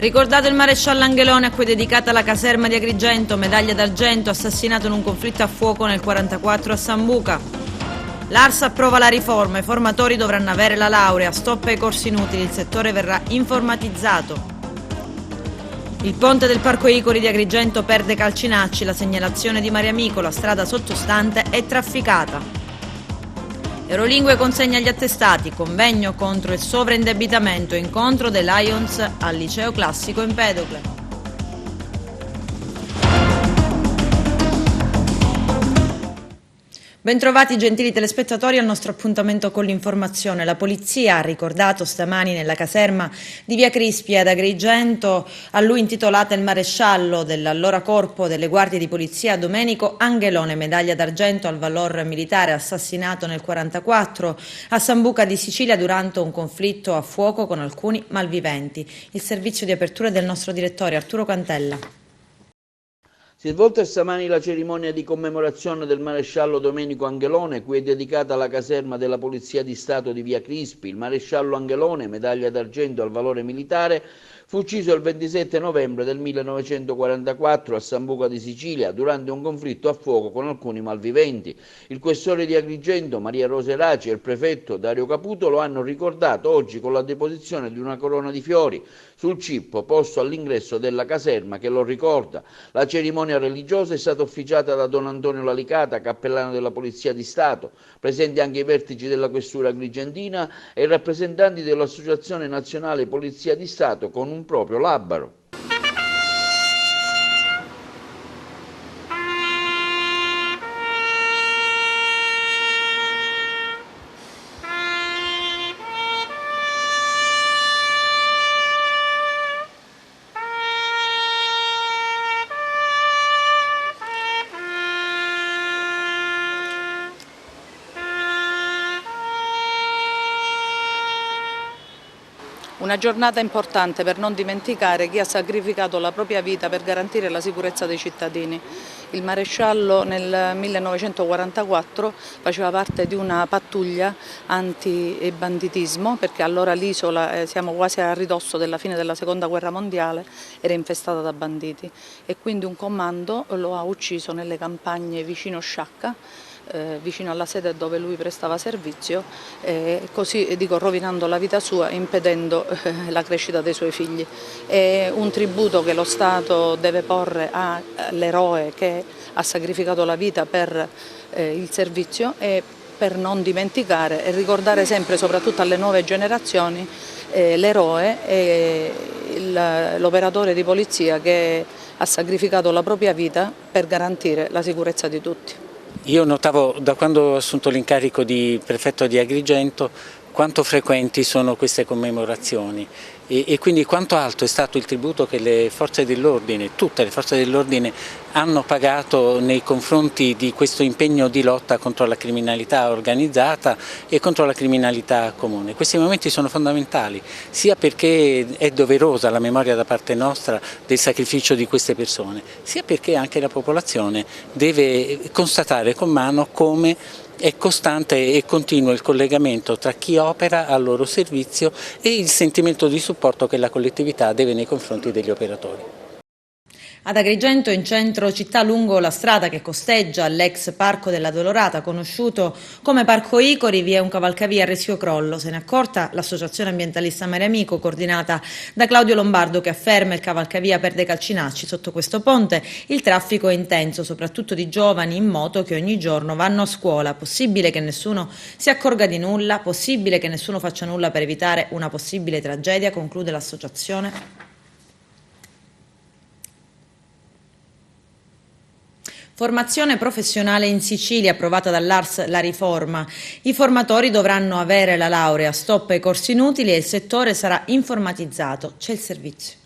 Ricordato il maresciallo Angelone, a cui è dedicata la caserma di Agrigento, medaglia d'argento, assassinato in un conflitto a fuoco nel 1944 a Sambuca. L'ARS approva la riforma, i formatori dovranno avere la laurea, stop ai corsi inutili, il settore verrà informatizzato. Il ponte del Parco Icori di Agrigento perde Calcinacci, la segnalazione di Mariamico, la strada sottostante è trafficata. Eurolingue consegna gli attestati, convegno contro il sovraindebitamento, incontro dei Lions al liceo classico Empedocle. Bentrovati gentili telespettatori al nostro appuntamento con l'informazione. La polizia ha ricordato stamani nella caserma di Via Crispi ad Agrigento, a lui intitolata il maresciallo dell'allora corpo delle guardie di polizia Domenico Angelone, medaglia d'argento al valor militare, assassinato nel 1944 a Sambuca di Sicilia durante un conflitto a fuoco con alcuni malviventi. Il servizio di apertura del nostro direttore Arturo Cantella. Si è svolta stamani la cerimonia di commemorazione del maresciallo Domenico Angelone, cui è dedicata la caserma della Polizia di Stato di Via Crispi. Il maresciallo Angelone, medaglia d'argento al valore militare, fu ucciso il 27 novembre del 1944 a Sambuca di Sicilia durante un conflitto a fuoco con alcuni malviventi. Il questore di Agrigento, Maria Rosa Eraci, e il prefetto Dario Caputo lo hanno ricordato oggi con la deposizione di una corona di fiori sul cippo posto all'ingresso della caserma che lo ricorda. La cerimonia religiosa è stata officiata da Don Antonio Lalicata, cappellano della Polizia di Stato, presenti anche i vertici della Questura agrigentina e i rappresentanti dell'Associazione Nazionale Polizia di Stato con un proprio labbaro. Una giornata importante per non dimenticare chi ha sacrificato la propria vita per garantire la sicurezza dei cittadini. Il maresciallo nel 1944 faceva parte di una pattuglia anti-banditismo, perché allora l'isola, siamo quasi a ridosso della fine della seconda guerra mondiale, era infestata da banditi e quindi un comando lo ha ucciso nelle campagne vicino Sciacca, vicino alla sede dove lui prestava servizio, così rovinando la vita sua e impedendo la crescita dei suoi figli. È un tributo che lo Stato deve porre all'eroe che ha sacrificato la vita per il servizio e per non dimenticare e ricordare sempre, soprattutto alle nuove generazioni, l'eroe e l'operatore di polizia che ha sacrificato la propria vita per garantire la sicurezza di tutti. Io notavo da quando ho assunto l'incarico di prefetto di Agrigento quanto frequenti sono queste commemorazioni e quindi quanto alto è stato il tributo che le forze dell'ordine, tutte le forze dell'ordine hanno pagato nei confronti di questo impegno di lotta contro la criminalità organizzata e contro la criminalità comune. Questi momenti sono fondamentali, sia perché è doverosa la memoria da parte nostra del sacrificio di queste persone, sia perché anche la popolazione deve constatare con mano come è costante e continuo il collegamento tra chi opera al loro servizio e il sentimento di supporto che la collettività deve nei confronti degli operatori. Ad Agrigento, in centro città, lungo la strada che costeggia l'ex Parco della Dolorata, conosciuto come Parco Icori, vi è un cavalcavia a rischio crollo. Se ne è accorta l'associazione ambientalista Mariamico, coordinata da Claudio Lombardo, che afferma il cavalcavia perde Calcinacci. Sotto questo ponte il traffico è intenso, soprattutto di giovani in moto che ogni giorno vanno a scuola. Possibile che nessuno si accorga di nulla? Possibile che nessuno faccia nulla per evitare una possibile tragedia? Conclude l'associazione. Formazione professionale in Sicilia, approvata dall'ARS la riforma. I formatori dovranno avere la laurea, stop ai corsi inutili e il settore sarà informatizzato. C'è il servizio.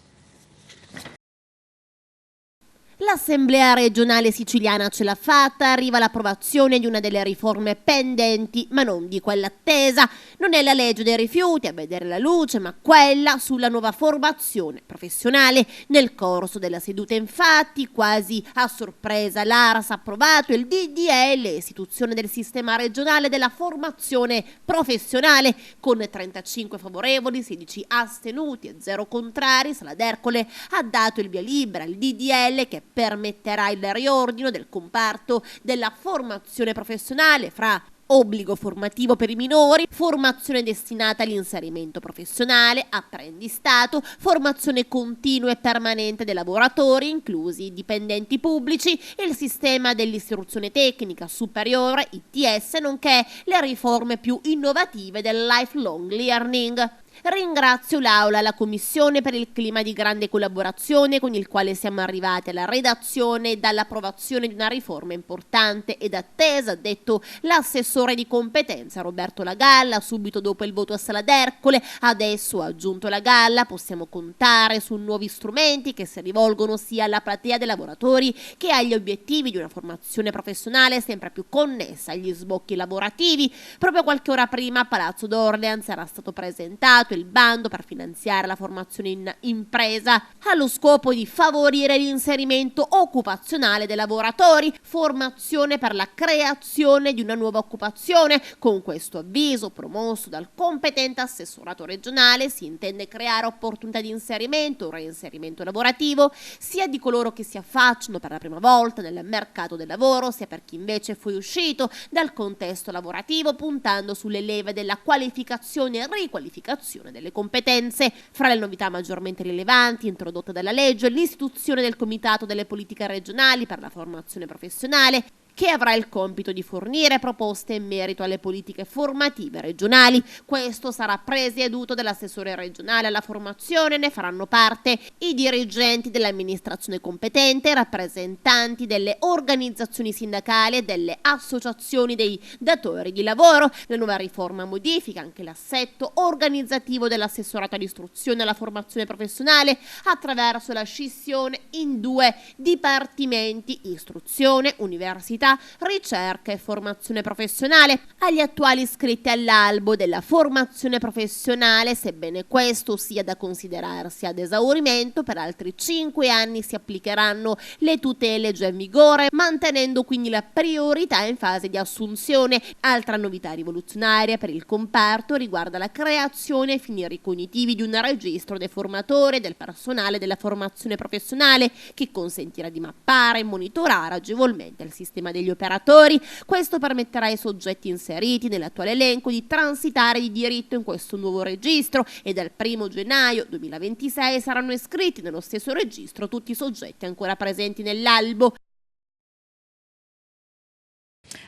L'Assemblea regionale siciliana ce l'ha fatta, arriva l'approvazione di una delle riforme pendenti, ma non di quella attesa. Non è la legge dei rifiuti a vedere la luce, ma quella sulla nuova formazione professionale. Nel corso della seduta, infatti, quasi a sorpresa, l'ARS ha approvato il DDL, istituzione del sistema regionale della formazione professionale, con 35 favorevoli, 16 astenuti e 0 contrari. Sala d'Ercole ha dato il via libera al DDL che permetterà il riordino del comparto della formazione professionale fra obbligo formativo per i minori, formazione destinata all'inserimento professionale, apprendistato, formazione continua e permanente dei lavoratori, inclusi i dipendenti pubblici, il sistema dell'istruzione tecnica superiore, ITS, nonché le riforme più innovative del lifelong learning. Ringrazio l'Aula e la Commissione per il clima di grande collaborazione con il quale siamo arrivati alla redazione e dall'approvazione di una riforma importante ed attesa, ha detto l'assessore di competenza Roberto Lagalla subito dopo il voto a Sala d'Ercole. Adesso, ha aggiunto Lagalla, possiamo contare su nuovi strumenti che si rivolgono sia alla platea dei lavoratori che agli obiettivi di una formazione professionale sempre più connessa agli sbocchi lavorativi. Proprio qualche ora prima a Palazzo d'Orleans era stato presentato il bando per finanziare la formazione in impresa allo scopo di favorire l'inserimento occupazionale dei lavoratori, formazione per la creazione di una nuova occupazione. Con questo avviso promosso dal competente assessorato regionale si intende creare opportunità di inserimento o reinserimento lavorativo sia di coloro che si affacciano per la prima volta nel mercato del lavoro, sia per chi invece fu uscito dal contesto lavorativo, puntando sulle leve della qualificazione e riqualificazione delle competenze. Fra le novità maggiormente rilevanti introdotte dalla legge, l'istituzione del Comitato delle Politiche Regionali per la Formazione Professionale, che avrà il compito di fornire proposte in merito alle politiche formative regionali. Questo sarà presieduto dall'assessore regionale alla formazione, ne faranno parte i dirigenti dell'amministrazione competente, rappresentanti delle organizzazioni sindacali e delle associazioni dei datori di lavoro. La nuova riforma modifica anche l'assetto organizzativo dell'assessorato all'istruzione e alla formazione professionale attraverso la scissione in 2 dipartimenti: istruzione, università, ricerca e formazione professionale. Agli attuali iscritti all'albo della formazione professionale, sebbene questo sia da considerarsi ad esaurimento, per altri 5 anni si applicheranno le tutele già in vigore, mantenendo quindi la priorità in fase di assunzione. Altra novità rivoluzionaria per il comparto riguarda la creazione ai fini ricognitivi di un registro dei formatori e del personale della formazione professionale che consentirà di mappare e monitorare agevolmente il sistema degli operatori. Questo permetterà ai soggetti inseriti nell'attuale elenco di transitare di diritto in questo nuovo registro e dal 1 gennaio 2026 saranno iscritti nello stesso registro tutti i soggetti ancora presenti nell'albo.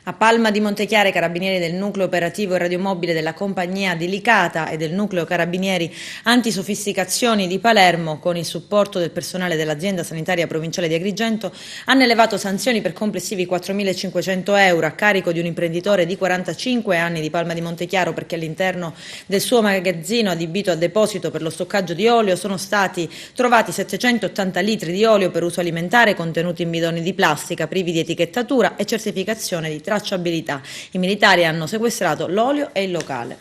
A Palma di Montechiara i carabinieri del nucleo operativo e radiomobile della compagnia di Licata e del nucleo carabinieri antisofisticazioni di Palermo, con il supporto del personale dell'azienda sanitaria provinciale di Agrigento, hanno elevato sanzioni per complessivi 4.500 euro a carico di un imprenditore di 45 anni di Palma di Montechiaro, perché all'interno del suo magazzino adibito a deposito per lo stoccaggio di olio sono stati trovati 780 litri di olio per uso alimentare contenuti in bidoni di plastica privi di etichettatura e certificazione di tracciabilità. I militari hanno sequestrato l'olio e il locale.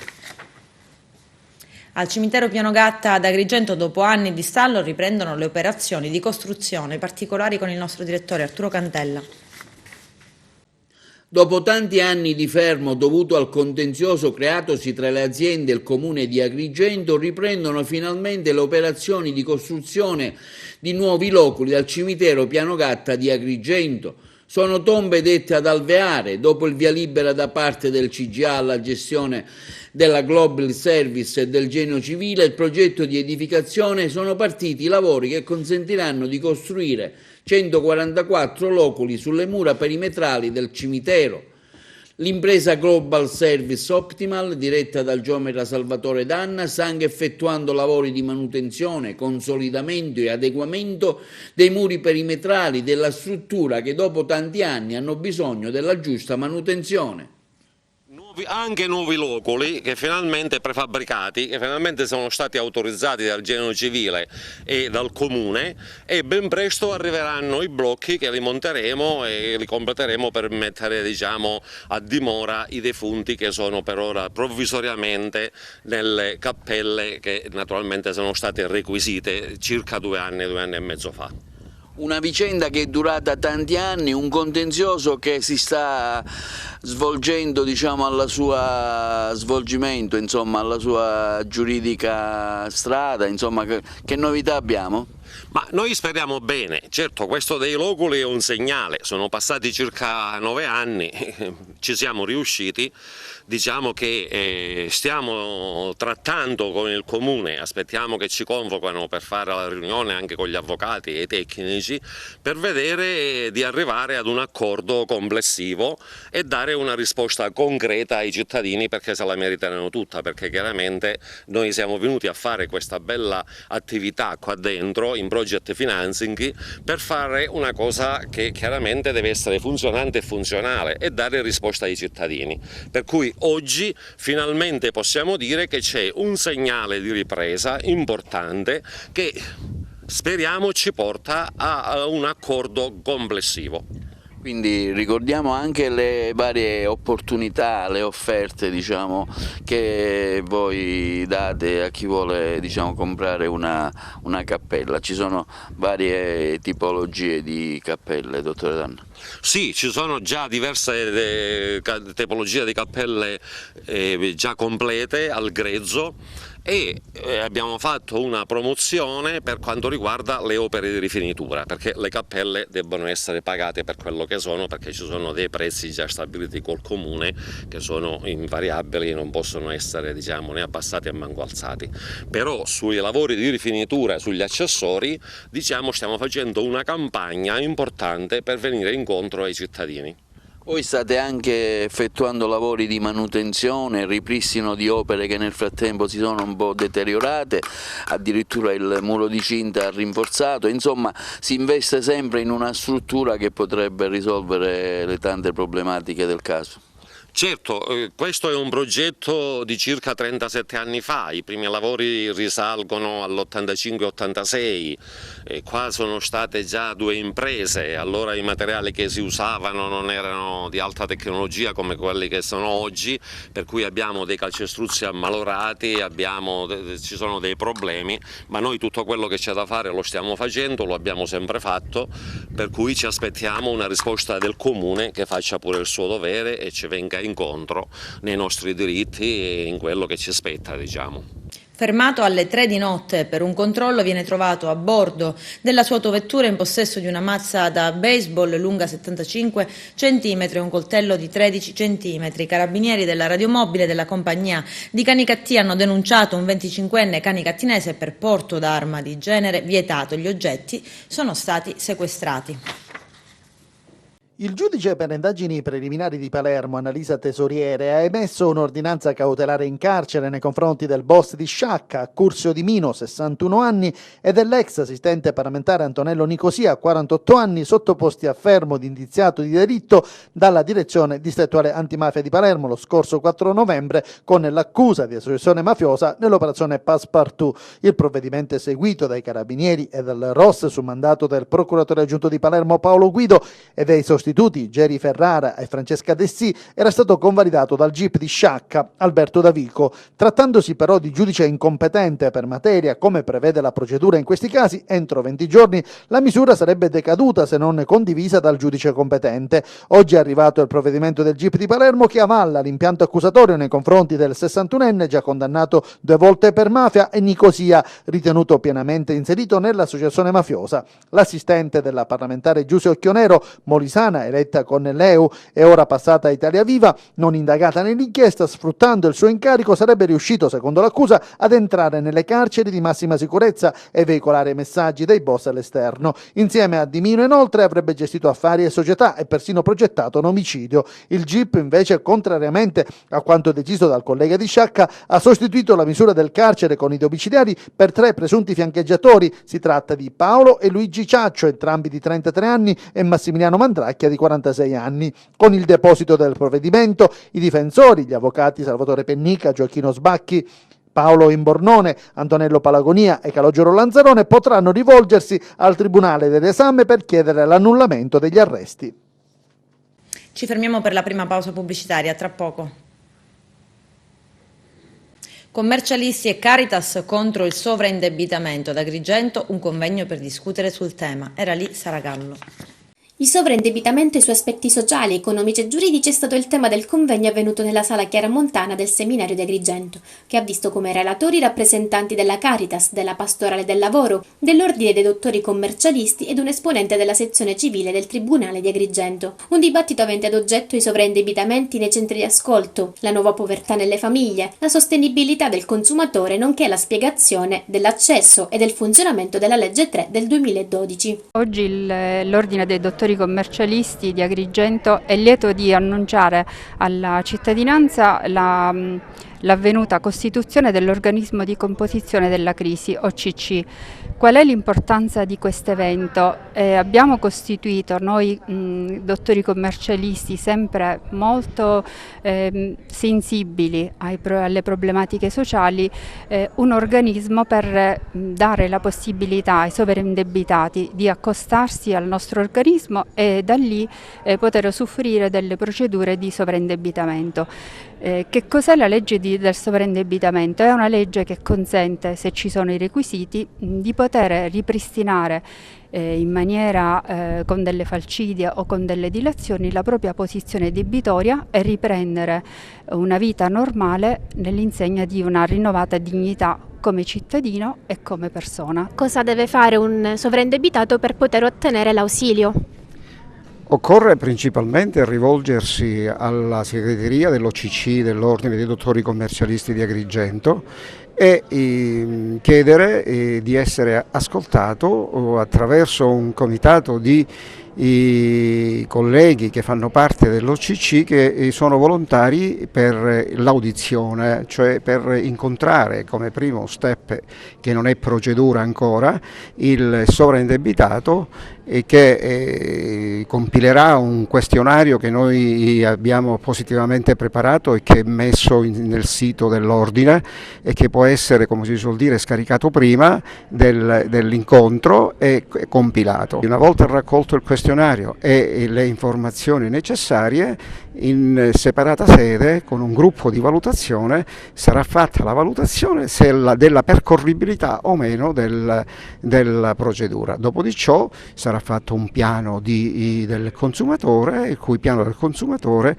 Al cimitero Pianogatta ad Agrigento, dopo anni di stallo, riprendono le operazioni di costruzione. I particolari con il nostro direttore Arturo Cantella. Dopo tanti anni di fermo dovuto al contenzioso creatosi tra le aziende e il comune di Agrigento, riprendono finalmente le operazioni di costruzione di nuovi loculi al cimitero Pianogatta di Agrigento. Sono tombe dette ad alveare. Dopo il via libera da parte del CGA alla gestione della Global Service e del Genio Civile, il progetto di edificazione, sono partiti i lavori che consentiranno di costruire 144 loculi sulle mura perimetrali del cimitero. L'impresa Global Service Optimal, diretta dal geometra Salvatore Danna, sta anche effettuando lavori di manutenzione, consolidamento e adeguamento dei muri perimetrali della struttura che dopo tanti anni hanno bisogno della giusta manutenzione. Anche nuovi loculi che finalmente prefabbricati, che finalmente sono stati autorizzati dal Genio Civile e dal Comune, e ben presto arriveranno i blocchi che li monteremo e li completeremo per mettere, diciamo, a dimora i defunti che sono per ora provvisoriamente nelle cappelle che naturalmente sono state requisite circa 2 anni e mezzo fa. Una vicenda che è durata tanti anni, un contenzioso che si sta svolgendo, diciamo, alla sua svolgimento, insomma, alla sua giuridica strada, insomma, che novità abbiamo? Ma noi speriamo bene, certo questo dei loculi è un segnale, sono passati circa 9 anni, ci siamo riusciti, diciamo che stiamo trattando con il Comune, aspettiamo che ci convocano per fare la riunione anche con gli avvocati e i tecnici per vedere di arrivare ad un accordo complessivo e dare una risposta concreta ai cittadini, perché se la meritano tutta, perché chiaramente noi siamo venuti a fare questa bella attività qua dentro in project financing per fare una cosa che chiaramente deve essere funzionante e funzionale e dare risposta ai cittadini, per cui oggi finalmente possiamo dire che c'è un segnale di ripresa importante che speriamo ci porta a un accordo complessivo. Quindi ricordiamo anche le varie opportunità, le offerte, diciamo, che voi date a chi vuole, diciamo, comprare una cappella. Ci sono varie tipologie di cappelle, dottore Danna? Sì, ci sono già diverse tipologie di cappelle già complete al grezzo, e abbiamo fatto una promozione per quanto riguarda le opere di rifinitura, perché le cappelle debbono essere pagate per quello che sono, perché ci sono dei prezzi già stabiliti col Comune che sono invariabili, non possono essere, diciamo, né abbassati e manco alzati. Però sui lavori di rifinitura, sugli accessori, diciamo, stiamo facendo una campagna importante per venire incontro ai cittadini. Voi state anche effettuando lavori di manutenzione, ripristino di opere che nel frattempo si sono un po' deteriorate, addirittura il muro di cinta ha rinforzato, insomma si investe sempre in una struttura che potrebbe risolvere le tante problematiche del caso. Certo, questo è un progetto di circa 37 anni fa, i primi lavori risalgono all'85-86, qua sono state già 2 imprese, allora i materiali che si usavano non erano di alta tecnologia come quelli che sono oggi, per cui abbiamo dei calcestruzzi ammalorati, ci sono dei problemi, ma noi tutto quello che c'è da fare lo stiamo facendo, lo abbiamo sempre fatto, per cui ci aspettiamo una risposta del Comune che faccia pure il suo dovere e ci venga incontro nei nostri diritti e in quello che ci spetta, diciamo. Fermato alle 3 di notte per un controllo, viene trovato a bordo della sua autovettura in possesso di una mazza da baseball lunga 75 cm e un coltello di 13 cm. I carabinieri della radiomobile della compagnia di Canicattì hanno denunciato un 25enne canicattinese per porto d'arma di genere vietato. Gli oggetti sono stati sequestrati. Il giudice per le indagini preliminari di Palermo, Annalisa Tesoriere, ha emesso un'ordinanza cautelare in carcere nei confronti del boss di Sciacca, Curzio Di Mino, 61 anni, e dell'ex assistente parlamentare Antonello Nicosia, 48 anni, sottoposti a fermo di indiziato di delitto dalla direzione distrettuale antimafia di Palermo lo scorso 4 novembre con l'accusa di associazione mafiosa nell'operazione Passepartout. Il provvedimento eseguito dai carabinieri e dal ROS su mandato del procuratore aggiunto di Palermo Paolo Guido e dei sostituti Geri Ferrara e Francesca Dessì era stato convalidato dal GIP di Sciacca, Alberto Davico. Trattandosi però di giudice incompetente per materia, come prevede la procedura in questi casi, entro 20 giorni la misura sarebbe decaduta se non condivisa dal giudice competente. Oggi è arrivato il provvedimento del GIP di Palermo che avalla l'impianto accusatorio nei confronti del 61enne già condannato 2 volte per mafia e Nicosia, ritenuto pienamente inserito nell'associazione mafiosa. L'assistente della parlamentare Giuse Occhionero, molisana, eletta con l'EU e ora passata a Italia Viva, non indagata nell'inchiesta, sfruttando il suo incarico sarebbe riuscito, secondo l'accusa, ad entrare nelle carceri di massima sicurezza e veicolare messaggi dei boss all'esterno. Insieme a Di Mino, inoltre, avrebbe gestito affari e società e persino progettato un omicidio. Il GIP, invece, contrariamente a quanto deciso dal collega di Sciacca, ha sostituito la misura del carcere con i domiciliari per 3 presunti fiancheggiatori. Si tratta di Paolo e Luigi Ciaccio, entrambi di 33 anni, e Massimiliano Mandracchia di 46 anni. Con il deposito del provvedimento, i difensori, gli avvocati Salvatore Pennica, Gioacchino Sbacchi, Paolo Imbornone, Antonello Palagonia e Calogero Lanzarone potranno rivolgersi al Tribunale dell'esame per chiedere l'annullamento degli arresti. Ci fermiamo per la prima pausa pubblicitaria, tra poco. Commercialisti e Caritas contro il sovraindebitamento. Ad Agrigento un convegno per discutere sul tema. Era lì Saragallo. Il sovraindebitamento e i suoi aspetti sociali, economici e giuridici è stato il tema del convegno avvenuto nella sala Chiaramontana del seminario di Agrigento, che ha visto come relatori rappresentanti della Caritas, della Pastorale del Lavoro, dell'Ordine dei Dottori Commercialisti ed un esponente della sezione civile del Tribunale di Agrigento. Un dibattito avente ad oggetto i sovraindebitamenti nei centri di ascolto, la nuova povertà nelle famiglie, la sostenibilità del consumatore, nonché la spiegazione dell'accesso e del funzionamento della legge 3 del 2012. Oggi l'Ordine dei Dottori Commercialisti di Agrigento è lieto di annunciare alla cittadinanza l'avvenuta costituzione dell'organismo di composizione della crisi, OCC. Qual è l'importanza di questo evento? Abbiamo costituito noi dottori commercialisti sempre molto sensibili alle problematiche sociali, un organismo per dare la possibilità ai sovraindebitati di accostarsi al nostro organismo e da lì poter usufruire delle procedure di sovraindebitamento. Che cos'è la legge del sovraindebitamento? È una legge che consente, se ci sono i requisiti, di poter ripristinare in maniera con delle falcidie o con delle dilazioni la propria posizione debitoria e riprendere una vita normale nell'insegna di una rinnovata dignità come cittadino e come persona. Cosa deve fare un sovraindebitato per poter ottenere l'ausilio? Occorre principalmente rivolgersi alla segreteria dell'OCC, dell'Ordine dei Dottori Commercialisti di Agrigento, e chiedere di essere ascoltato attraverso un comitato di colleghi che fanno parte dell'OCC che sono volontari per l'audizione, cioè per incontrare come primo step, che non è procedura ancora, il sovraindebitato e che compilerà un questionario che noi abbiamo positivamente preparato e che è messo nel sito dell'ordine e che può essere, come si suol dire, scaricato prima dell'incontro e compilato. Una volta raccolto il questionario e le informazioni necessarie, in separata sede con un gruppo di valutazione sarà fatta la valutazione della percorribilità o meno della procedura. Dopo di ciò sarà fatto un piano del consumatore, il cui piano del consumatore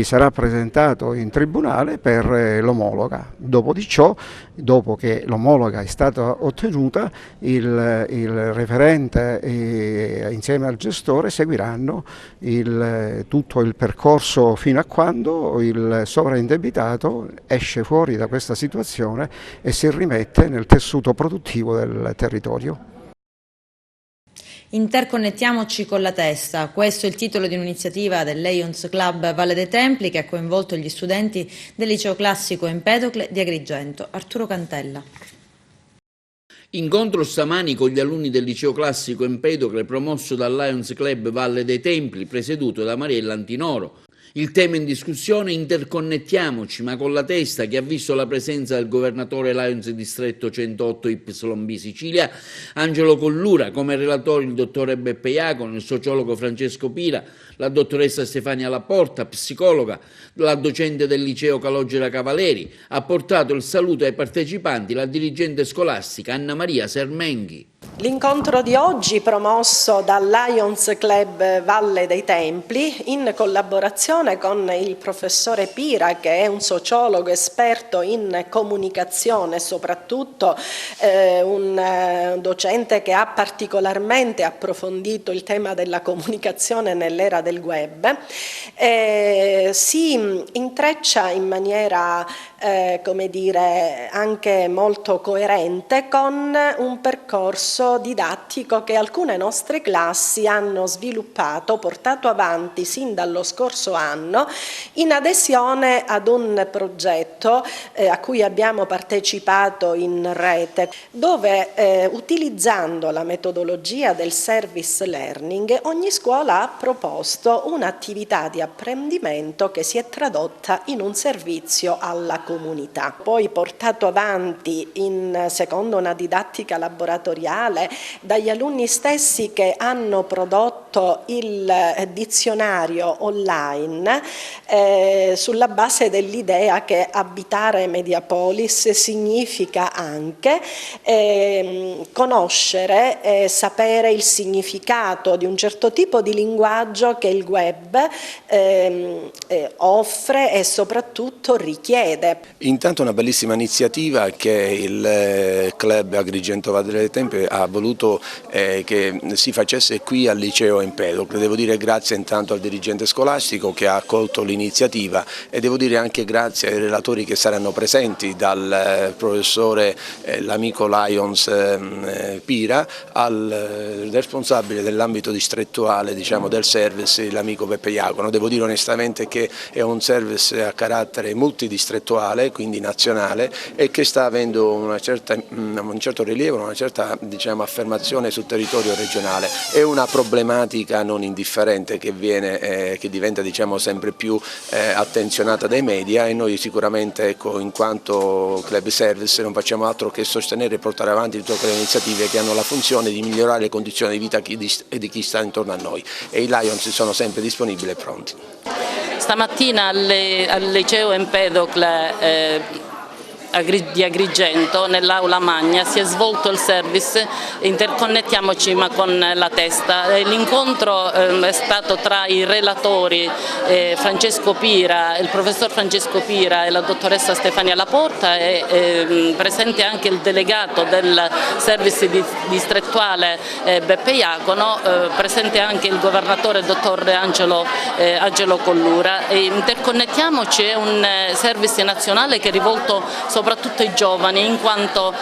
sarà presentato in tribunale per l'omologa. Dopo di ciò, dopo che l'omologa è stata ottenuta, il referente insieme al gestore seguiranno tutto il percorso fino a quando il sovraindebitato esce fuori da questa situazione e si rimette nel tessuto produttivo del territorio. Interconnettiamoci con la testa, questo è il titolo di un'iniziativa del Lions Club Valle dei Templi che ha coinvolto gli studenti del liceo classico Empedocle di Agrigento. Arturo Cantella. Incontro stamani con gli alunni del liceo classico Empedocle promosso dal Lions Club Valle dei Templi, presieduto da Mariella Antinoro. Il tema in discussione: interconnettiamoci, ma con la testa, che ha visto la presenza del governatore Lions Distretto 108 YB Sicilia, Angelo Collura, come relatori il dottore Beppe Iacono, il sociologo Francesco Pira, la dottoressa Stefania Laporta, psicologa, la docente del liceo Calogero Cavaleri. Ha portato il saluto ai partecipanti la dirigente scolastica Anna Maria Sermenghi. L'incontro di oggi, promosso dal Lions Club Valle dei Templi in collaborazione con il professore Pira, che è un sociologo esperto in comunicazione, soprattutto un docente che ha particolarmente approfondito il tema della comunicazione nell'era del web, si intreccia in maniera come dire, anche molto coerente con un percorso percorso didattico che alcune nostre classi hanno sviluppato, portato avanti sin dallo scorso anno in adesione ad un progetto a cui abbiamo partecipato in rete, dove utilizzando la metodologia del service learning ogni scuola ha proposto un'attività di apprendimento che si è tradotta in un servizio alla comunità. Poi portato avanti secondo una didattica laboratoriale dagli alunni stessi che hanno prodotto il dizionario online sulla base dell'idea che abitare Mediapolis significa anche conoscere e sapere il significato di un certo tipo di linguaggio che il web offre e soprattutto richiede. Intanto una bellissima iniziativa che il Club Agrigento Valle dei Templi ha voluto che si facesse qui al liceo Empedocle. Devo dire grazie intanto al dirigente scolastico che ha accolto l'iniziativa e devo dire anche grazie ai relatori che saranno presenti, dal professore l'amico Lions Pira al responsabile dell'ambito distrettuale, diciamo, del service, l'amico Peppe Iacono. Devo dire onestamente che è un service a carattere multidistrettuale, quindi nazionale, e che sta avendo un certo rilievo, una certa, diciamo, affermazione sul territorio regionale. È una problematica non indifferente che diventa, diciamo, sempre più attenzionata dai media, e noi sicuramente, ecco, in quanto club service non facciamo altro che sostenere e portare avanti tutte le iniziative che hanno la funzione di migliorare le condizioni di vita di chi sta intorno a noi, e i Lions sono sempre disponibili e pronti. Stamattina al liceo Empedocle di Agrigento, nell'aula magna, si è svolto il service Interconnettiamoci ma con la testa. L'incontro è stato tra i relatori Francesco Pira, il professor Francesco Pira e la dottoressa Stefania Laporta, e presente anche il delegato del service distrettuale Beppe Iacono, presente anche il governatore dottor Angelo Collura. Interconnettiamoci è un service nazionale che è rivolto soprattutto ai giovani, in quanto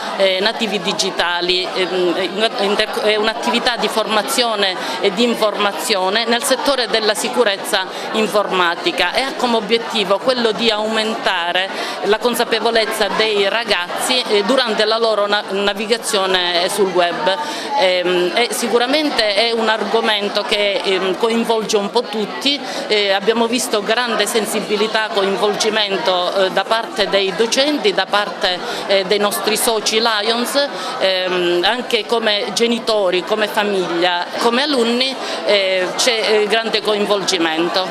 nativi digitali. È un'attività di formazione e di informazione nel settore della sicurezza informatica e ha come obiettivo quello di aumentare la consapevolezza dei ragazzi durante la loro navigazione sul web. Sicuramente è un argomento che coinvolge un po' tutti, abbiamo visto grande sensibilità, coinvolgimento da parte dei docenti, da parte dei nostri soci Lions, anche come genitori, come famiglia, come alunni c'è grande coinvolgimento.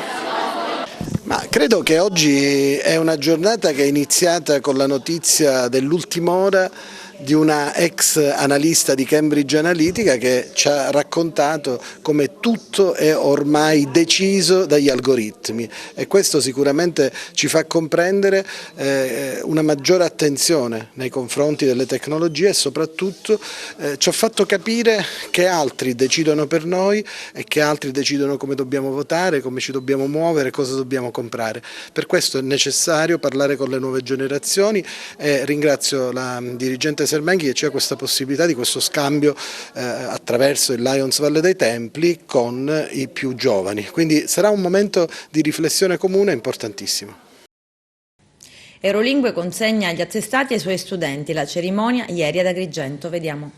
Ma credo che oggi è una giornata che è iniziata con la notizia dell'ultima ora di una ex analista di Cambridge Analytica che ci ha raccontato come tutto è ormai deciso dagli algoritmi, e questo sicuramente ci fa comprendere una maggiore attenzione nei confronti delle tecnologie, e soprattutto ci ha fatto capire che altri decidono per noi e che altri decidono come dobbiamo votare, come ci dobbiamo muovere, cosa dobbiamo comprare. Per questo è necessario parlare con le nuove generazioni, e ringrazio la dirigente Sermenghi che c'è questa possibilità di questo scambio attraverso il Lions Valle dei Templi con i più giovani. Quindi sarà un momento di riflessione comune importantissimo. Eurolingue consegna gli attestati ai suoi studenti. La cerimonia ieri ad Agrigento. Vediamo.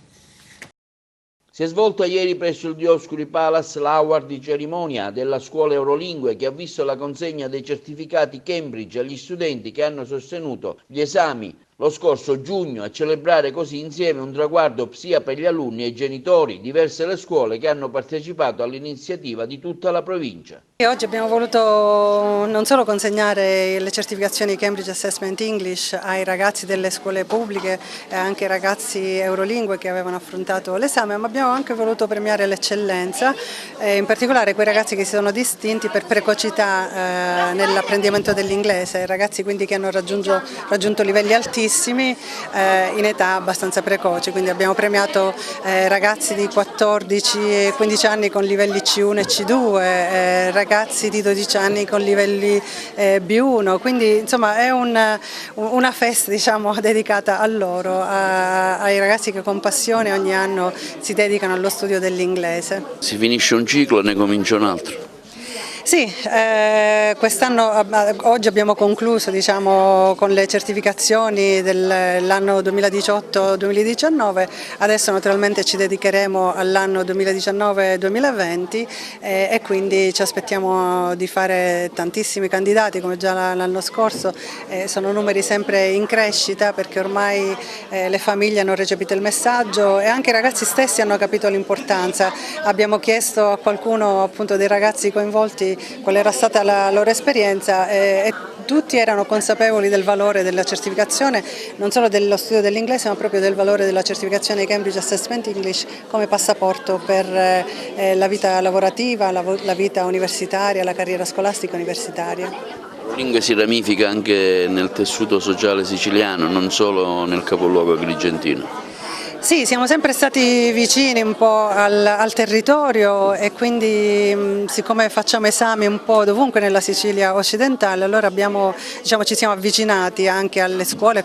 Si è svolta ieri presso il Dioscuri Palace l'award di cerimonia della scuola Eurolingue, che ha visto la consegna dei certificati Cambridge agli studenti che hanno sostenuto gli esami lo scorso giugno, a celebrare così insieme un traguardo sia per gli alunni e i genitori, diverse le scuole che hanno partecipato all'iniziativa di tutta la provincia. E oggi abbiamo voluto non solo consegnare le certificazioni Cambridge Assessment English ai ragazzi delle scuole pubbliche e anche ai ragazzi Eurolingue che avevano affrontato l'esame, ma abbiamo anche voluto premiare l'eccellenza, in particolare quei ragazzi che si sono distinti per precocità nell'apprendimento dell'inglese, ragazzi quindi che hanno raggiunto livelli altissimi giovanissimi in età abbastanza precoce, quindi abbiamo premiato ragazzi di 14 e 15 anni con livelli C1 e C2, ragazzi di 12 anni con livelli B1, quindi insomma è una festa, diciamo, dedicata a loro, ai ragazzi che con passione ogni anno si dedicano allo studio dell'inglese. Si finisce un ciclo e ne comincia un altro. Sì, quest'anno, oggi abbiamo concluso, diciamo, con le certificazioni dell'anno 2018-2019, adesso naturalmente ci dedicheremo all'anno 2019-2020 e quindi ci aspettiamo di fare tantissimi candidati come già l'anno scorso, sono numeri sempre in crescita perché ormai le famiglie hanno recepito il messaggio e anche i ragazzi stessi hanno capito l'importanza. Abbiamo chiesto a qualcuno, appunto, dei ragazzi coinvolti qual era stata la loro esperienza e tutti erano consapevoli del valore della certificazione, non solo dello studio dell'inglese ma proprio del valore della certificazione Cambridge Assessment English come passaporto per la vita lavorativa, la vita universitaria, la carriera scolastica universitaria. La lingua si ramifica anche nel tessuto sociale siciliano, non solo nel capoluogo agrigentino. Sì, siamo sempre stati vicini un po' al territorio e quindi siccome facciamo esami un po' dovunque nella Sicilia occidentale, allora ci siamo avvicinati anche alle scuole,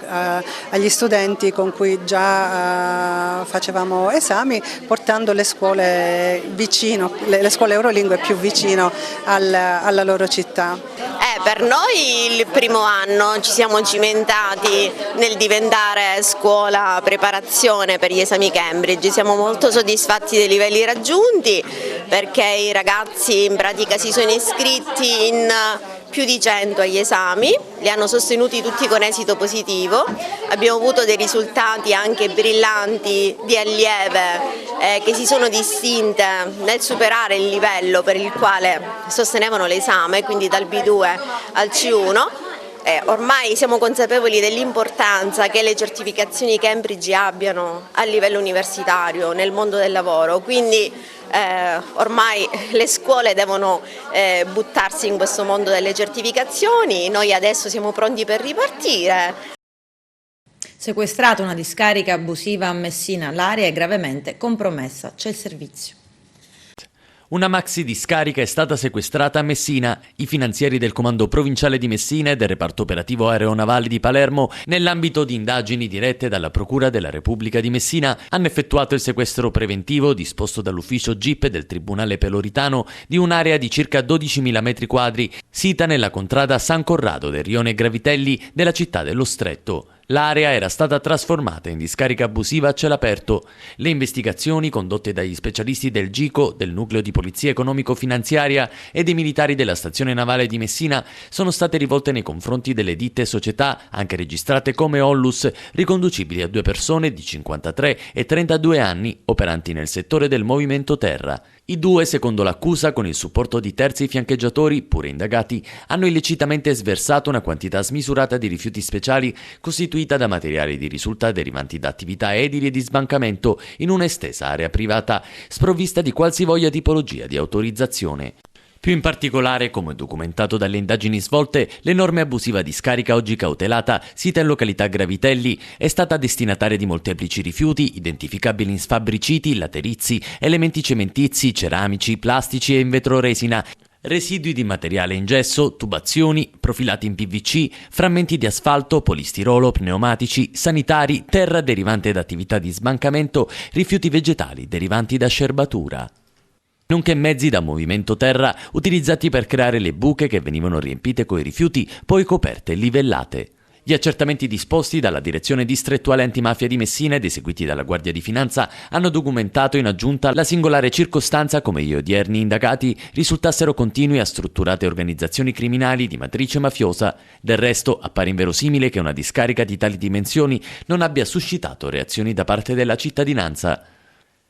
agli studenti con cui già facevamo esami, portando le scuole vicino, le scuole eurolingue più vicino alla loro città. Per noi il primo anno ci siamo cimentati nel diventare scuola preparazione per gli esami Cambridge, siamo molto soddisfatti dei livelli raggiunti perché i ragazzi in pratica si sono iscritti in più di 100 agli esami, li hanno sostenuti tutti con esito positivo, abbiamo avuto dei risultati anche brillanti di allieve che si sono distinte nel superare il livello per il quale sostenevano l'esame, quindi dal B2 al C1. Ormai siamo consapevoli dell'importanza che le certificazioni Cambridge abbiano a livello universitario nel mondo del lavoro, quindi ormai le scuole devono buttarsi in questo mondo delle certificazioni, noi adesso siamo pronti per ripartire. Sequestrata una discarica abusiva a Messina, l'area è gravemente compromessa, c'è il servizio. Una maxi discarica è stata sequestrata a Messina. I finanzieri del Comando Provinciale di Messina e del Reparto Operativo Aeronavale di Palermo, nell'ambito di indagini dirette dalla Procura della Repubblica di Messina, hanno effettuato il sequestro preventivo disposto dall'ufficio GIP del Tribunale Peloritano di un'area di circa 12.000 metri quadri, sita nella contrada San Corrado del rione Gravitelli della città dello Stretto. L'area era stata trasformata in discarica abusiva a cielo aperto. Le investigazioni condotte dagli specialisti del GICO, del Nucleo di Polizia Economico-Finanziaria e dei militari della Stazione Navale di Messina sono state rivolte nei confronti delle ditte società, anche registrate come Ollus, riconducibili a 2 persone di 53 e 32 anni, operanti nel settore del movimento terra. I 2, secondo l'accusa, con il supporto di terzi fiancheggiatori, pure indagati, hanno illecitamente sversato una quantità smisurata di rifiuti speciali costituita da materiali di risulta derivanti da attività edili e di sbancamento in un'estesa area privata, sprovvista di qualsivoglia tipologia di autorizzazione. Più in particolare, come documentato dalle indagini svolte, l'enorme abusiva discarica oggi cautelata, sita in località Gravitelli, è stata destinataria di molteplici rifiuti, identificabili in sfabbriciti, laterizi, elementi cementizi, ceramici, plastici e in vetroresina, residui di materiale in gesso, tubazioni, profilati in PVC, frammenti di asfalto, polistirolo, pneumatici, sanitari, terra derivante da attività di sbancamento, rifiuti vegetali derivanti da scerbatura, nonché mezzi da movimento terra utilizzati per creare le buche che venivano riempite coi rifiuti, poi coperte e livellate. Gli accertamenti disposti dalla Direzione Distrettuale Antimafia di Messina ed eseguiti dalla Guardia di Finanza hanno documentato in aggiunta la singolare circostanza come gli odierni indagati risultassero continui a strutturate organizzazioni criminali di matrice mafiosa. Del resto appare inverosimile che una discarica di tali dimensioni non abbia suscitato reazioni da parte della cittadinanza.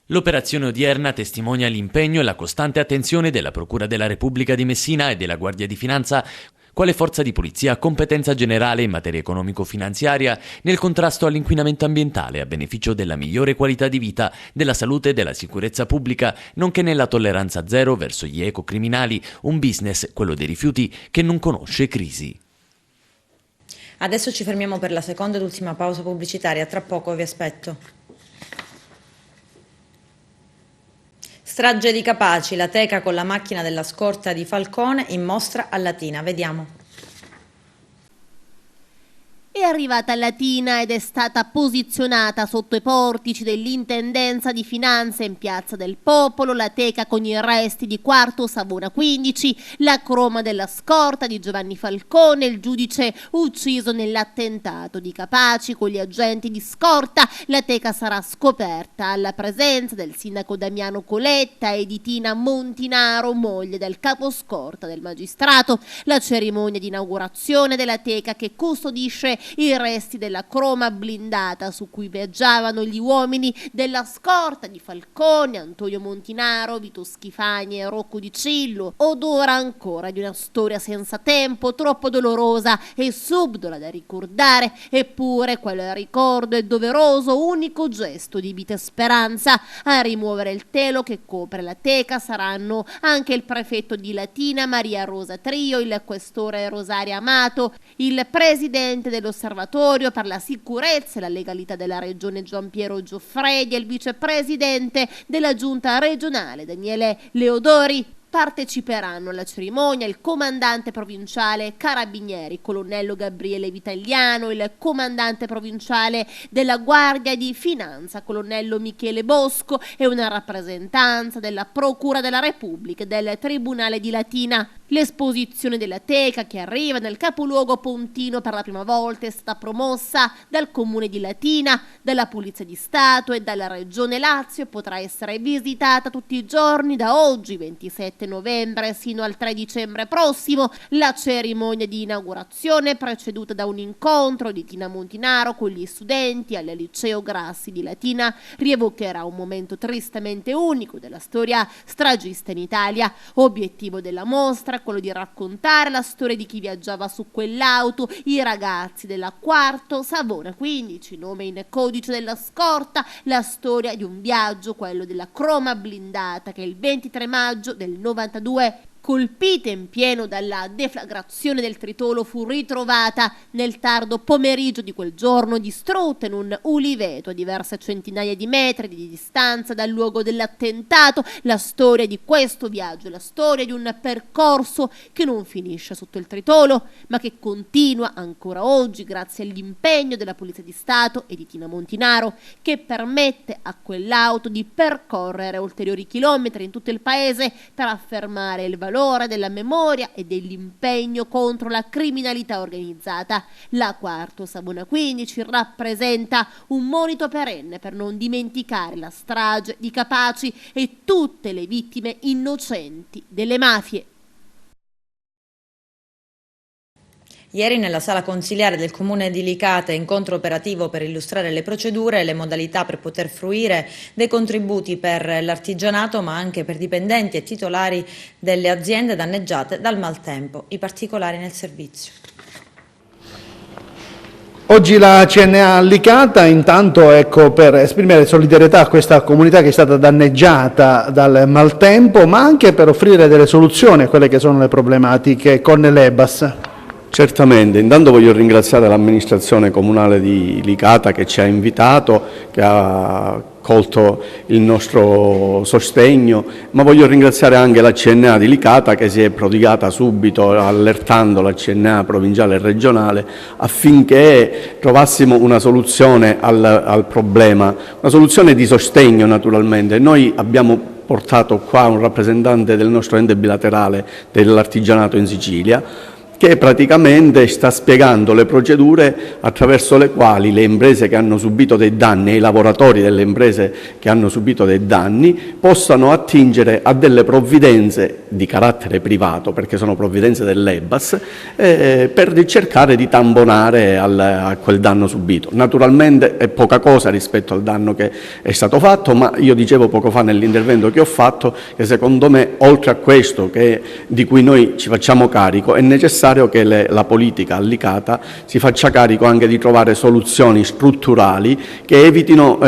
L'operazione odierna testimonia l'impegno e la costante attenzione della Procura della Repubblica di Messina e della Guardia di Finanza, quale forza di polizia a competenza generale in materia economico-finanziaria nel contrasto all'inquinamento ambientale a beneficio della migliore qualità di vita, della salute e della sicurezza pubblica, nonché nella tolleranza zero verso gli ecocriminali, un business, quello dei rifiuti, che non conosce crisi. Adesso ci fermiamo per la seconda ed ultima pausa pubblicitaria, tra poco vi aspetto. Strage di Capaci, la teca con la macchina della scorta di Falcone in mostra a Latina. Vediamo. È arrivata a Latina ed è stata posizionata sotto i portici dell'Intendenza di Finanza in Piazza del Popolo, la teca con i resti di Quarto Savona 15, la croma della scorta di Giovanni Falcone, il giudice ucciso nell'attentato di Capaci con gli agenti di scorta. La teca sarà scoperta alla presenza del sindaco Damiano Coletta e di Tina Montinaro, moglie del capo scorta del magistrato. La cerimonia di inaugurazione della teca, che custodisce i resti della croma blindata su cui viaggiavano gli uomini della scorta di Falcone, Antonio Montinaro, Vito Schifani e Rocco Di Cillo, odora ancora di una storia senza tempo, troppo dolorosa e subdola da ricordare. Eppure quel ricordo è doveroso, unico gesto di vita e speranza. A rimuovere il telo che copre la teca saranno anche il prefetto di Latina Maria Rosa Trio, il questore Rosaria Amato, il presidente dell'Osservatorio per la sicurezza e la legalità della regione Giampiero Gioffredi e il vicepresidente della giunta regionale Daniele Leodori. Parteciperanno alla cerimonia il comandante provinciale Carabinieri, colonnello Gabriele Vitagliano, il comandante provinciale della Guardia di Finanza, colonnello Michele Bosco, e una rappresentanza della Procura della Repubblica e del Tribunale di Latina. L'esposizione della teca, che arriva nel capoluogo pontino per la prima volta, è stata promossa dal Comune di Latina, dalla Polizia di Stato e dalla Regione Lazio e potrà essere visitata tutti i giorni da oggi, 27 novembre, sino al 3 dicembre prossimo. La cerimonia di inaugurazione, preceduta da un incontro di Tina Montinaro con gli studenti al Liceo Grassi di Latina, rievocherà un momento tristemente unico della storia stragista in Italia. Obiettivo della mostra quello di raccontare la storia di chi viaggiava su quell'auto, i ragazzi della Quarto Savona 15, nome in codice della scorta, la storia di un viaggio, quello della croma blindata, che il 23 maggio del 92, colpita in pieno dalla deflagrazione del tritolo, fu ritrovata nel tardo pomeriggio di quel giorno, distrutta in un uliveto a diverse centinaia di metri di distanza dal luogo dell'attentato. La storia di questo viaggio, la storia di un percorso che non finisce sotto il tritolo, ma che continua ancora oggi grazie all'impegno della Polizia di Stato e di Tina Montinaro, che permette a quell'auto di percorrere ulteriori chilometri in tutto il paese per affermare il valore della memoria e dell'impegno contro la criminalità organizzata. La Quarto Savona 15 rappresenta un monito perenne per non dimenticare la strage di Capaci e tutte le vittime innocenti delle mafie. Ieri nella sala consiliare del Comune di Licata, incontro operativo per illustrare le procedure e le modalità per poter fruire dei contributi per l'artigianato, ma anche per dipendenti e titolari delle aziende danneggiate dal maltempo. I particolari nel servizio. Oggi la CNA Licata, intanto, per esprimere solidarietà a questa comunità che è stata danneggiata dal maltempo, ma anche per offrire delle soluzioni a quelle che sono le problematiche con l'EBAS. Certamente, intanto voglio ringraziare l'amministrazione comunale di Licata che ci ha invitato, che ha colto il nostro sostegno, ma voglio ringraziare anche la CNA di Licata che si è prodigata subito allertando la CNA provinciale e regionale affinché trovassimo una soluzione al problema, una soluzione di sostegno naturalmente. Noi abbiamo portato qua un rappresentante del nostro ente bilaterale dell'artigianato in Sicilia, che praticamente sta spiegando le procedure attraverso le quali le imprese che hanno subito dei danni e i lavoratori delle imprese che hanno subito dei danni possano attingere a delle provvidenze di carattere privato, perché sono provvidenze dell'EBAS, per cercare di tamponare a quel danno subito. Naturalmente è poca cosa rispetto al danno che è stato fatto, ma io dicevo poco fa nell'intervento che ho fatto che secondo me, oltre a questo di cui noi ci facciamo carico, è necessario necessario che la politica allicata si faccia carico anche di trovare soluzioni strutturali che evitino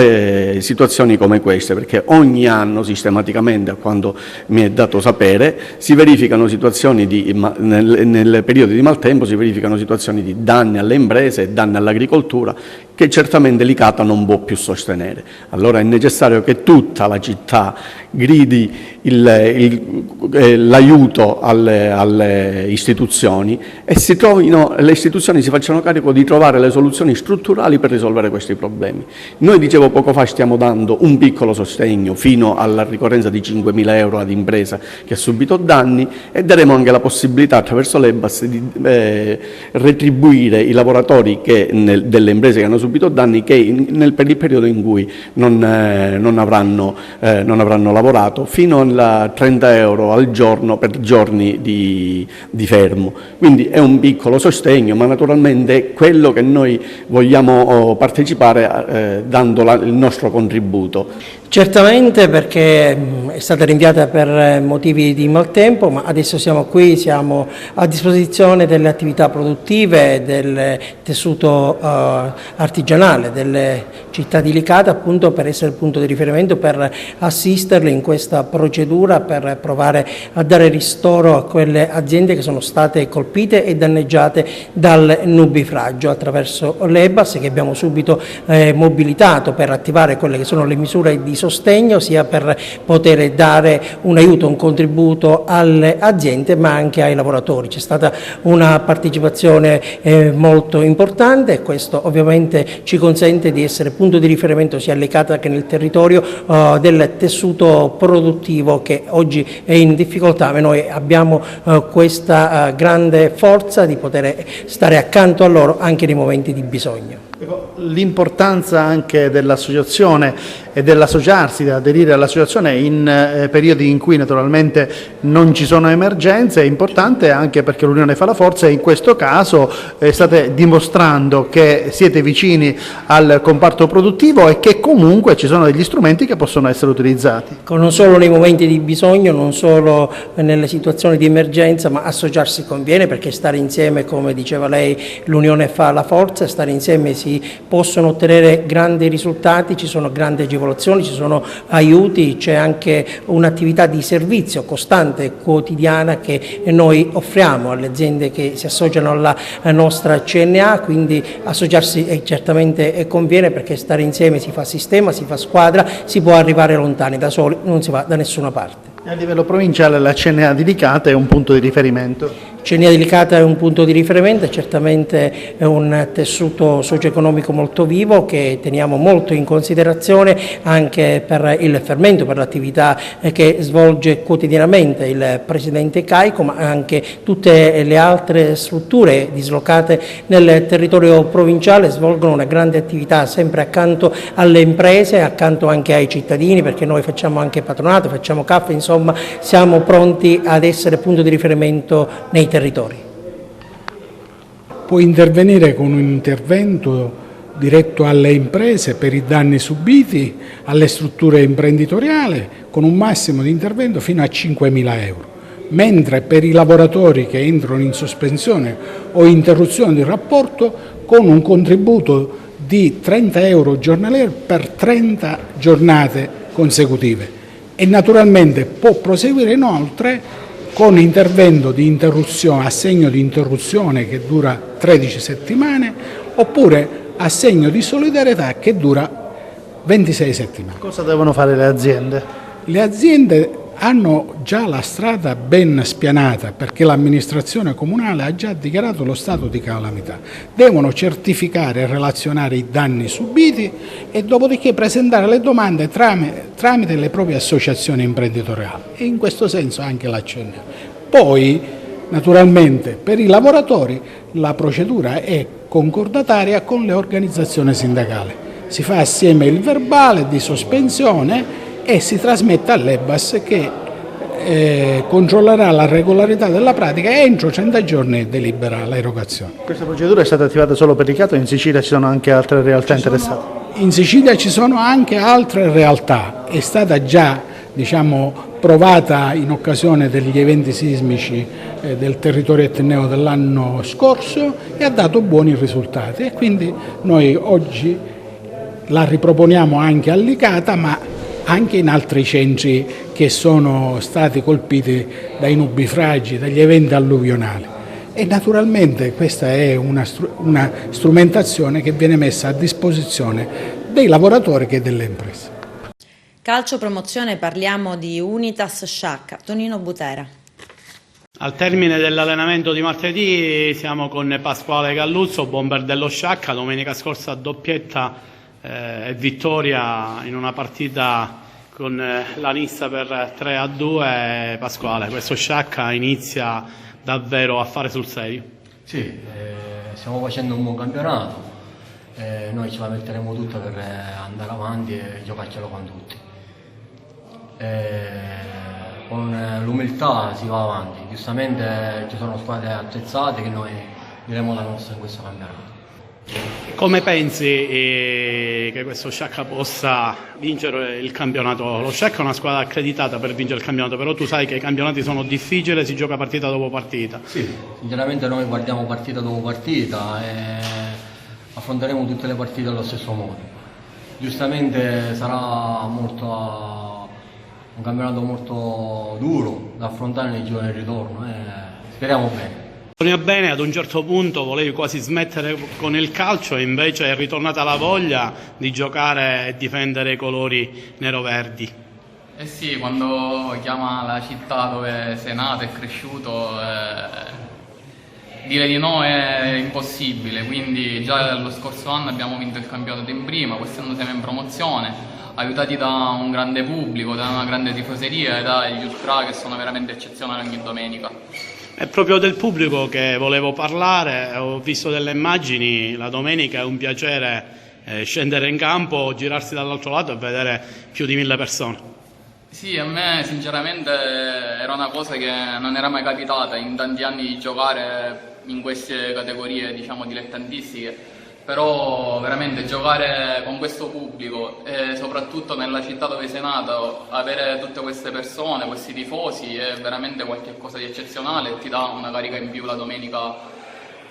situazioni come queste, perché ogni anno sistematicamente, a quanto mi è dato sapere, si verificano situazioni nel periodo di maltempo si verificano situazioni di danni alle imprese e danni all'agricoltura che certamente Licata non può più sostenere. Allora è necessario che tutta la città gridi l'aiuto alle istituzioni e le istituzioni si facciano carico di trovare le soluzioni strutturali per risolvere questi problemi. Noi, dicevo poco fa, stiamo dando un piccolo sostegno fino alla ricorrenza di 5.000 euro ad impresa che ha subito danni e daremo anche la possibilità attraverso l'EBAS di retribuire i lavoratori delle imprese che hanno subito danni per il periodo in cui non avranno lavorato fino a 30 euro al giorno per giorni di fermo. Quindi è un piccolo sostegno, ma naturalmente è quello che noi vogliamo partecipare dando il nostro contributo. Certamente, perché è stata rinviata per motivi di maltempo, ma adesso siamo qui, siamo a disposizione delle attività produttive, del tessuto artigianale delle città di Licata, appunto per essere il punto di riferimento, per assisterle in questa procedura, per provare a dare ristoro a quelle aziende che sono state colpite e danneggiate dal nubifragio, attraverso l'EBAS che abbiamo subito mobilitato per attivare quelle che sono le misure di sostegno, sia per poter dare un aiuto, un contributo alle aziende ma anche ai lavoratori. C'è stata una partecipazione molto importante e questo ovviamente ci consente di essere punto di riferimento sia a Licata che nel territorio del tessuto produttivo che oggi è in difficoltà, ma noi abbiamo questa grande forza di poter stare accanto a loro anche nei momenti di bisogno. L'importanza anche dell'associazione e dell'associarsi, di aderire all'associazione in periodi in cui naturalmente non ci sono emergenze è importante, anche perché l'unione fa la forza e in questo caso state dimostrando che siete vicini al comparto produttivo e che comunque ci sono degli strumenti che possono essere utilizzati. Non solo nei momenti di bisogno, non solo nelle situazioni di emergenza, ma associarsi conviene, perché stare insieme, come diceva lei, l'unione fa la forza, stare insieme si possono ottenere grandi risultati, ci sono grandi agevolazioni, ci sono aiuti, c'è anche un'attività di servizio costante, quotidiana, che noi offriamo alle aziende che si associano alla nostra CNA, quindi associarsi certamente conviene, perché stare insieme si fa sistema, si fa squadra, si può arrivare lontani, da soli non si va da nessuna parte. A livello provinciale la CNA di Licata è un punto di riferimento? CNA di Licata è un punto di riferimento, è certamente un tessuto socio-economico molto vivo che teniamo molto in considerazione anche per il fermento, per l'attività che svolge quotidianamente il Presidente Caico, ma anche tutte le altre strutture dislocate nel territorio provinciale svolgono una grande attività sempre accanto alle imprese, accanto anche ai cittadini, perché noi facciamo anche patronato, facciamo caffè, insomma siamo pronti ad essere punto di riferimento nei territori. Può intervenire con un intervento diretto alle imprese per i danni subiti, alle strutture imprenditoriali, con un massimo di intervento fino a 5.000 euro, mentre per i lavoratori che entrano in sospensione o interruzione di rapporto con un contributo di 30 euro giornalieri per 30 giornate consecutive. E naturalmente può proseguire inoltre con intervento di interruzione, assegno di interruzione che dura 13 settimane, oppure assegno di solidarietà che dura 26 settimane. Cosa devono fare le aziende? Le aziende hanno già la strada ben spianata, perché l'amministrazione comunale ha già dichiarato lo stato di calamità. Devono certificare e relazionare i danni subiti e dopodiché presentare le domande tramite le proprie associazioni imprenditoriali, e in questo senso anche la CNA. Poi, naturalmente, per i lavoratori la procedura è concordataria con le organizzazioni sindacali. Si fa assieme il verbale di sospensione e si trasmette all'EBAS che controllerà la regolarità della pratica e entro 30 giorni delibera l'erogazione. Questa procedura è stata attivata solo per Licata o in Sicilia ci sono anche altre realtà interessate? In Sicilia ci sono anche altre realtà, è stata già provata in occasione degli eventi sismici del territorio etneo dell'anno scorso e ha dato buoni risultati, e quindi noi oggi la riproponiamo anche a Licata, ma anche in altri centri che sono stati colpiti dai nubifragi, dagli eventi alluvionali. E naturalmente questa è una strumentazione che viene messa a disposizione dei lavoratori che delle imprese. Calcio promozione, parliamo di Unitas Sciacca. Tonino Butera. Al termine dell'allenamento di martedì siamo con Pasquale Galluzzo, bomber dello Sciacca. Domenica scorsa doppietta e vittoria in una partita con la Nissa per 3-2. Pasquale, questo Sciacca inizia davvero a fare sul serio. Sì, stiamo facendo un buon campionato, noi ce la metteremo tutta per andare avanti e giocarcelo con tutti. Con l'umiltà si va avanti, giustamente ci sono squadre attrezzate che noi diremo la nostra in questo campionato. Come pensi che questo Sciacca possa vincere il campionato? Lo Sciacca è una squadra accreditata per vincere il campionato, però tu sai che i campionati sono difficili, si gioca partita dopo partita. Sì, sinceramente noi guardiamo partita dopo partita e affronteremo tutte le partite allo stesso modo. Giustamente sarà un campionato molto duro da affrontare nei giorni di ritorno e speriamo bene. Bene, ad un certo punto volevi quasi smettere con il calcio e invece è ritornata la voglia di giocare e difendere i colori nero-verdi. Eh sì, quando chiama la città dove sei nato e cresciuto, dire di no è impossibile, quindi già lo scorso anno abbiamo vinto il campionato in prima, quest'anno siamo in promozione, aiutati da un grande pubblico, da una grande tifoseria e dagli ultra che sono veramente eccezionali ogni domenica. È proprio del pubblico che volevo parlare, ho visto delle immagini, la domenica è un piacere scendere in campo, girarsi dall'altro lato e vedere più di 1000 persone. Sì, a me sinceramente era una cosa che non era mai capitata in tanti anni di giocare in queste categorie, diciamo, dilettantistiche. Però veramente giocare con questo pubblico e soprattutto nella città dove sei nato, avere tutte queste persone, questi tifosi è veramente qualcosa di eccezionale e ti dà una carica in più la domenica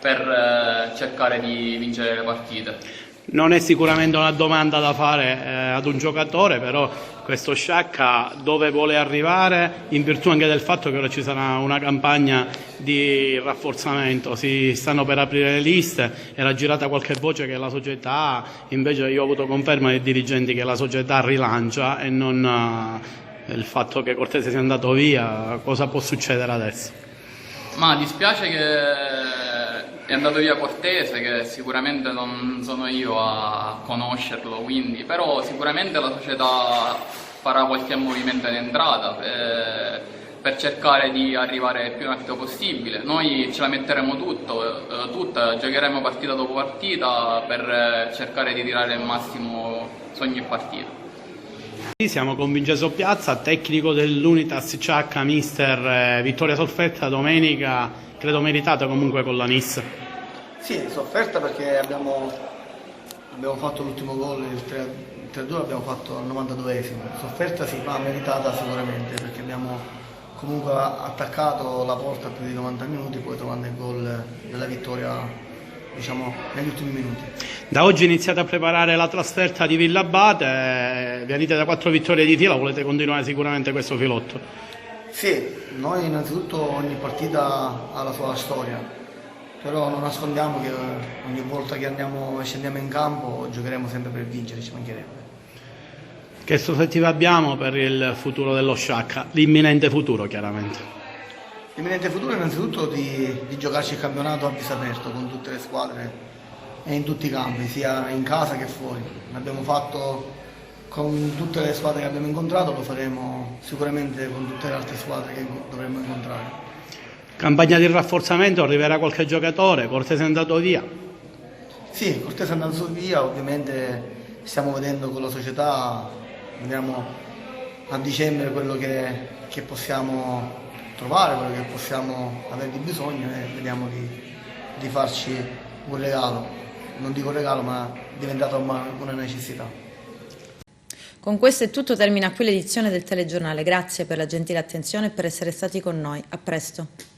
per cercare di vincere le partite. Non è sicuramente una domanda da fare ad un giocatore, però questo Sciacca dove vuole arrivare, in virtù anche del fatto che ora ci sarà una campagna di rafforzamento, si stanno per aprire le liste, era girata qualche voce che la società, invece io ho avuto conferma dei dirigenti che la società rilancia e non il fatto che Cortese sia andato via. Cosa può succedere adesso? Ma dispiace che è andato via Cortese, che sicuramente non sono io a conoscerlo, quindi, però sicuramente la società farà qualche movimento in entrata per cercare di arrivare il più in alto possibile. Noi ce la metteremo tutta, giocheremo partita dopo partita per cercare di tirare il massimo su ogni partita. Siamo con Vincenzo Piazza, tecnico dell'Unitas Sciacca, mister. Vittoria sofferta domenica, credo meritata comunque con la Nis. Sì, sofferta perché abbiamo fatto l'ultimo gol, il 3-2 l'abbiamo fatto al 92esimo. Sofferta sì, ma meritata sicuramente perché abbiamo comunque attaccato la porta più di 90 minuti, poi trovando il gol della vittoria, diciamo, negli ultimi minuti. Da oggi iniziate a preparare la trasferta di Villabate, venite da 4 vittorie di fila, volete continuare sicuramente questo filotto? Sì, noi innanzitutto ogni partita ha la sua storia, però non nascondiamo che ogni volta che andiamo e scendiamo in campo giocheremo sempre per vincere, ci mancherebbe. Che aspettative abbiamo per il futuro dello Sciacca, l'imminente futuro chiaramente? L'imminente futuro è innanzitutto di giocarci il campionato a viso aperto con tutte le squadre e in tutti i campi, sia in casa che fuori. L'abbiamo fatto con tutte le squadre che abbiamo incontrato, lo faremo sicuramente con tutte le altre squadre che dovremo incontrare. Campagna di rafforzamento, arriverà qualche giocatore, Cortese è andato via? Sì, Cortese è andato via, ovviamente stiamo vedendo con la società, vediamo a dicembre quello che possiamo trovare, quello che possiamo avere di bisogno e vediamo di farci un regalo, non dico regalo ma è diventata una necessità. Con questo è tutto, termina qui l'edizione del telegiornale. Grazie per la gentile attenzione e per essere stati con noi. A presto.